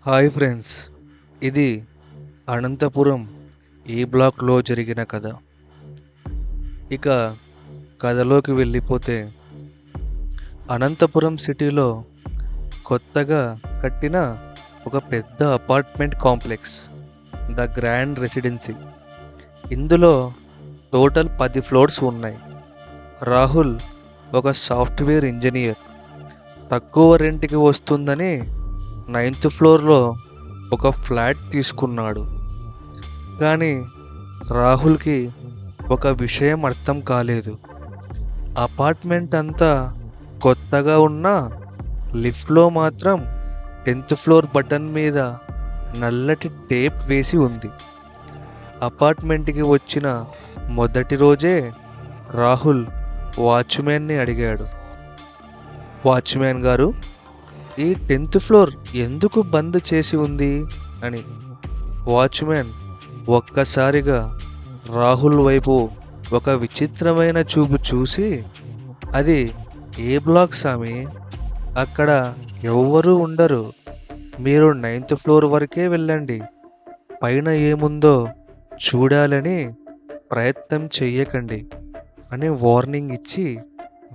Hi friends, ఇది అనంతపురం ఈ బ్లాక్లో జరిగిన కథ. ఇక కథలోకి వెళ్ళిపోతే, అనంతపురం సిటీలో కొత్తగా కట్టిన ఒక పెద్ద apartment complex, the grand residency. ఇందులో టోటల్ 10 ఫ్లోర్స్ ఉన్నాయి. రాహుల్ ఒక సాఫ్ట్వేర్ ఇంజనీర్. తక్కువ రెంట్కి వస్తుందని 9th ఫ్లోర్లో ఒక ఫ్లాట్ తీసుకున్నాడు. కానీ రాహుల్కి ఒక విషయం అర్థం కాలేదు. అపార్ట్మెంట్ అంతా కొత్తగా ఉన్నా లిఫ్ట్లో మాత్రం 10th ఫ్లోర్ బటన్ మీద నల్లటి టేప్ వేసి ఉంది. అపార్ట్మెంట్కి వచ్చిన మొదటి రోజే రాహుల్ వాచ్మెన్ని అడిగాడు, వాచ్మెన్ గారు, ఈ 10th ఫ్లోర్ ఎందుకు బంద్ చేసి ఉంది అని. వాచ్మెన్ ఒక్కసారిగా రాహుల్ వైపు ఒక విచిత్రమైన చూపు చూసి, అది ఏ బ్లాక్ సామి, అక్కడ ఎవ్వరూ ఉండరు, మీరు 9th ఫ్లోర్ వరకే వెళ్ళండి, పైన ఏముందో చూడాలని ప్రయత్నం చెయ్యకండి అని వార్నింగ్ ఇచ్చి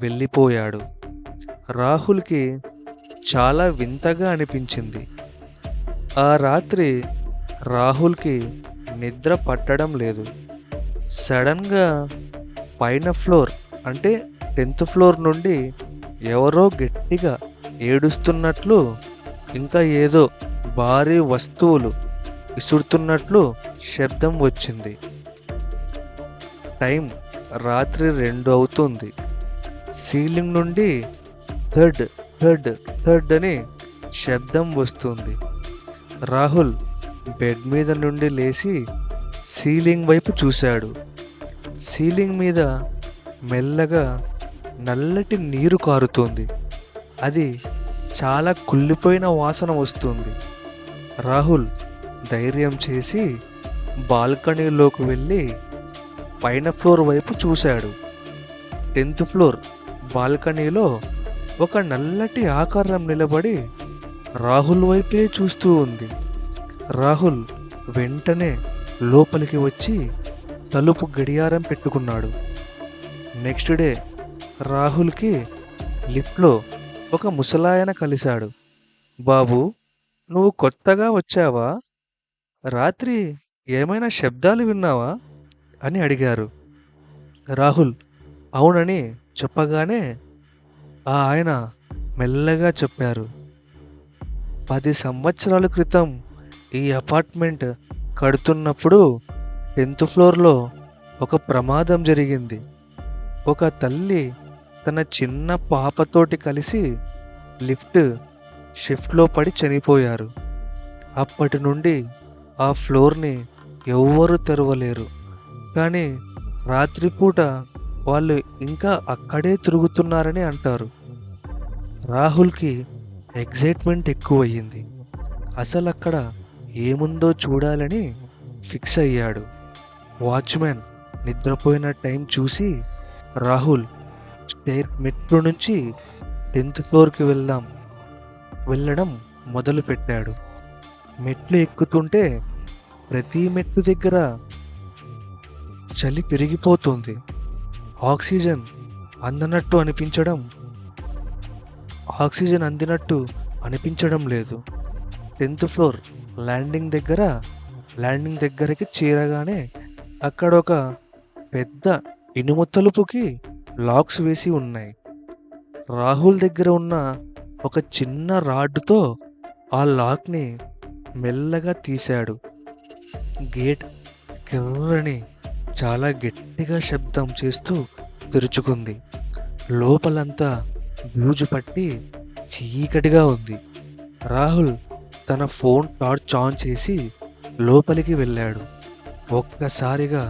వెళ్ళిపోయాడు. రాహుల్కి చాలా వింతగా అనిపించింది. ఆ రాత్రి రాహుల్కి నిద్ర పట్టడం లేదు. సడన్గా పైన ఫ్లోర్ అంటే 10th ఫ్లోర్ నుండి ఎవరో గట్టిగా ఏడుస్తున్నట్లు, ఇంకా ఏదో భారీ వస్తువులు విసురుతున్నట్లు శబ్దం వచ్చింది. టైం రాత్రి 2 అవుతుంది. సీలింగ్ నుండి థర్డ్ అని శబ్దం వస్తుంది. రాహుల్ బెడ్ మీద నుండి లేచి సీలింగ్ వైపు చూశాడు. సీలింగ్ మీద మెల్లగా నల్లటి నీరు కారుతుంది. అది చాలా కుళ్ళిపోయిన వాసన వస్తుంది. రాహుల్ ధైర్యం చేసి బాల్కనీలోకి వెళ్ళి పైన ఫ్లోర్ వైపు చూశాడు. 10th ఫ్లోర్ బాల్కనీలో ఒక నల్లటి ఆకారం నిలబడి రాహుల్ వైపే చూస్తూ ఉంది. రాహుల్ వెంటనే లోపలికి వచ్చి తలుపు గడియారం పెట్టుకున్నాడు. నెక్స్ట్ డే రాహుల్కి లిఫ్ట్లో ఒక ముసలాయన కలిశాడు. బాబు, నువ్వు కొత్తగా వచ్చావా? రాత్రి ఏమైనా శబ్దాలు విన్నావా అని అడిగారు. రాహుల్ అవునని చెప్పగానే ఆయన మెల్లగా చెప్పారు, 10 సంవత్సరాల క్రితం ఈ అపార్ట్మెంట్ కడుతున్నప్పుడు 10th ఫ్లోర్లో ఒక ప్రమాదం జరిగింది. ఒక తల్లి తన చిన్న పాపతోటి కలిసి షిఫ్ట్లో పడి చనిపోయారు. అప్పటి నుండి ఆ ఫ్లోర్ని ఎవ్వరూ తెరవలేరు. కానీ రాత్రిపూట వాళ్ళు ఇంకా అక్కడే తిరుగుతున్నారని అంటారు. రాహుల్కి ఎగ్జైట్మెంట్ ఎక్కువయ్యింది. అసలు అక్కడ ఏముందో చూడాలని ఫిక్స్ అయ్యాడు. వాచ్మెన్ నిద్రపోయిన టైం చూసి రాహుల్ మెట్లు నుంచి 10th ఫ్లోర్కి వెళ్ళడం మొదలుపెట్టాడు. మెట్లు ఎక్కుతుంటే ప్రతి మెట్లు దగ్గర చలి పెరిగిపోతుంది. ఆక్సిజన్ అందినట్టు అనిపించడం లేదు. 10th ఫ్లోర్ ల్యాండింగ్ దగ్గరికి చేరగానే అక్కడ ఒక పెద్ద ఇనుము తలుపుకి లాక్స్ వేసి ఉన్నాయి. రాహుల్ దగ్గర ఉన్న ఒక చిన్న రాడ్డుతో ఆ లాక్ని మెల్లగా తీశాడు. గేట్ కిర్రని చాలా గట్టిగా శబ్దం చేస్తూ తెరుచుకుంది. లోపలంతా బూజు పట్టి చీకటిగా ఉంది. రాహుల్ తన ఫోన్ టార్చ్ ఆన్ చేసి లోపలికి వెళ్ళాడు. ఒక్కసారిగా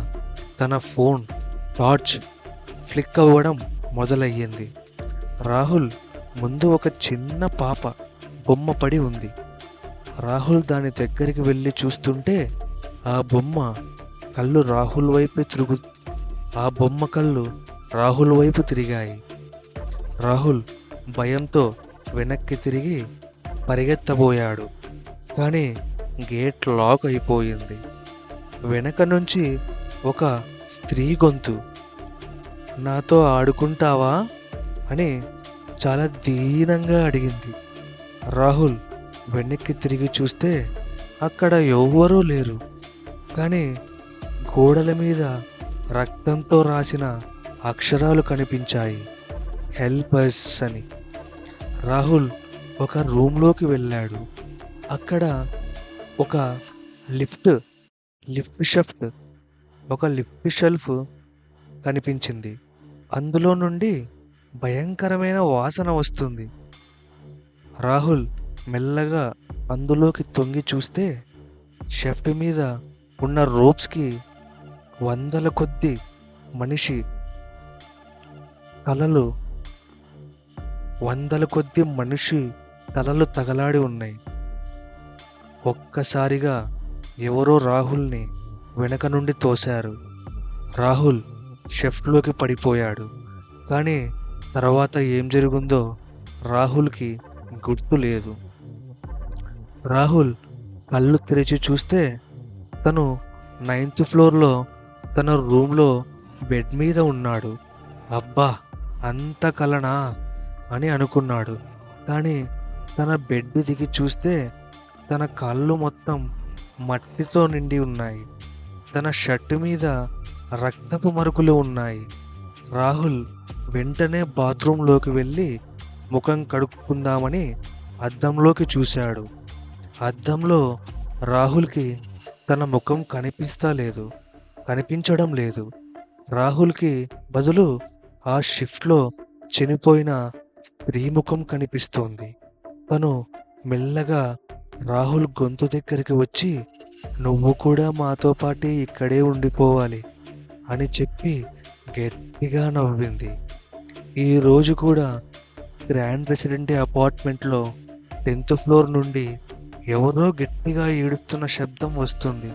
తన ఫోన్ టార్చ్ ఫ్లిక్ అవ్వడం మొదలయ్యింది. రాహుల్ ముందు ఒక చిన్న పాప బొమ్మ పడి ఉంది. రాహుల్ దాని దగ్గరికి వెళ్ళి చూస్తుంటే ఆ బొమ్మ కళ్ళు రాహుల్ వైపు తిరిగాయి. రాహుల్ భయంతో వెనక్కి తిరిగి పరిగెత్తబోయాడు. కానీ గేట్ లాక్ అయిపోయింది. వెనక నుంచి ఒక స్త్రీ గొంతు, నాతో ఆడుకుంటావా అని చాలా దీనంగా అడిగింది. రాహుల్ వెనక్కి తిరిగి చూస్తే అక్కడ ఎవ్వరూ లేరు. కానీ గోడల మీద రక్తంతో రాసిన అక్షరాలు కనిపించాయి, హెల్ప్ us అని. రాహుల్ ఒక రూమ్లోకి వెళ్ళాడు. అక్కడ ఒక లిఫ్ట్ లిఫ్ట్ షెల్ఫ్ కనిపించింది. అందులో నుండి భయంకరమైన వాసన వస్తుంది. రాహుల్ మెల్లగా అందులోకి తొంగి చూస్తే షెఫ్ట్ మీద ఉన్న రోప్స్కి వందల కొద్ది మనిషి తలలు తగలాడి ఉన్నాయి. ఒక్కసారిగా ఎవరో రాహుల్ని వెనక నుండి తోశారు. రాహుల్ షెఫ్ట్లోకి పడిపోయాడు. కానీ తర్వాత ఏం జరిగిందో రాహుల్కి గుర్తు లేదు. రాహుల్ కళ్ళు తెరిచి చూస్తే తను 9th ఫ్లోర్లో తన రూమ్లో బెడ్ మీద ఉన్నాడు. అబ్బా, అంత కలనా అని అనుకున్నాడు. కానీ తన బెడ్ దిగి చూస్తే తన కాళ్ళు మొత్తం మట్టితో నిండి ఉన్నాయి. తన షర్టు మీద రక్తపు మరుకులు ఉన్నాయి. రాహుల్ వెంటనే బాత్రూంలోకి వెళ్ళి ముఖం కడుక్కుందామని అద్దంలోకి చూశాడు. అద్దంలో రాహుల్కి తన ముఖం కనిపించడం లేదు. రాహుల్కి బదులు ఆ షిఫ్ట్లో చనిపోయిన స్త్రీ ముఖం కనిపిస్తోంది. తను మెల్లగా రాహుల్ గొంతు దగ్గరికి వచ్చి, నువ్వు కూడా మాతో పాటే ఇక్కడే ఉండిపోవాలి అని చెప్పి గట్టిగా నవ్వింది. ఈరోజు కూడా గ్రాండ్ రెసిడెంటీ అపార్ట్మెంట్లో 10th ఫ్లోర్ నుండి ఎవరో గట్టిగా ఏడుస్తున్న శబ్దం వస్తుంది.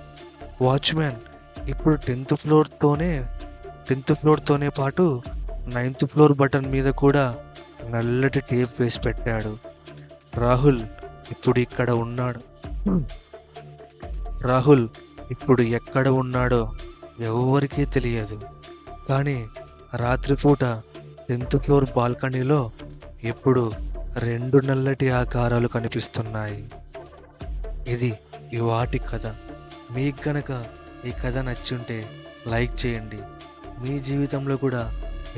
వాచ్మ్యాన్ ఇప్పుడు 10th ఫ్లోర్తోనే పాటు 9th ఫ్లోర్ బటన్ మీద కూడా నల్లటి టేప్ వేసి పెట్టాడు. రాహుల్ ఇప్పుడు ఎక్కడ ఉన్నాడో ఎవరికీ తెలియదు. కానీ రాత్రిపూట 10th ఫ్లోర్ బాల్కనీలో ఇప్పుడు 2 నల్లటి ఆకారాలు కనిపిస్తున్నాయి. ఇది ఇవాటి కథ. మీకు గనక ఈ కథ నచ్చుంటే లైక్ చేయండి. మీ జీవితంలో కూడా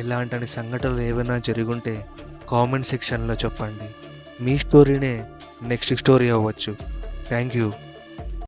ఇలాంటి సంఘటనలు ఏమైనా జరుగుంటే కామెంట్ సెక్షన్లో చెప్పండి. మీ స్టోరీనే నెక్స్ట్ స్టోరీ అవ్వచ్చు. Thank you.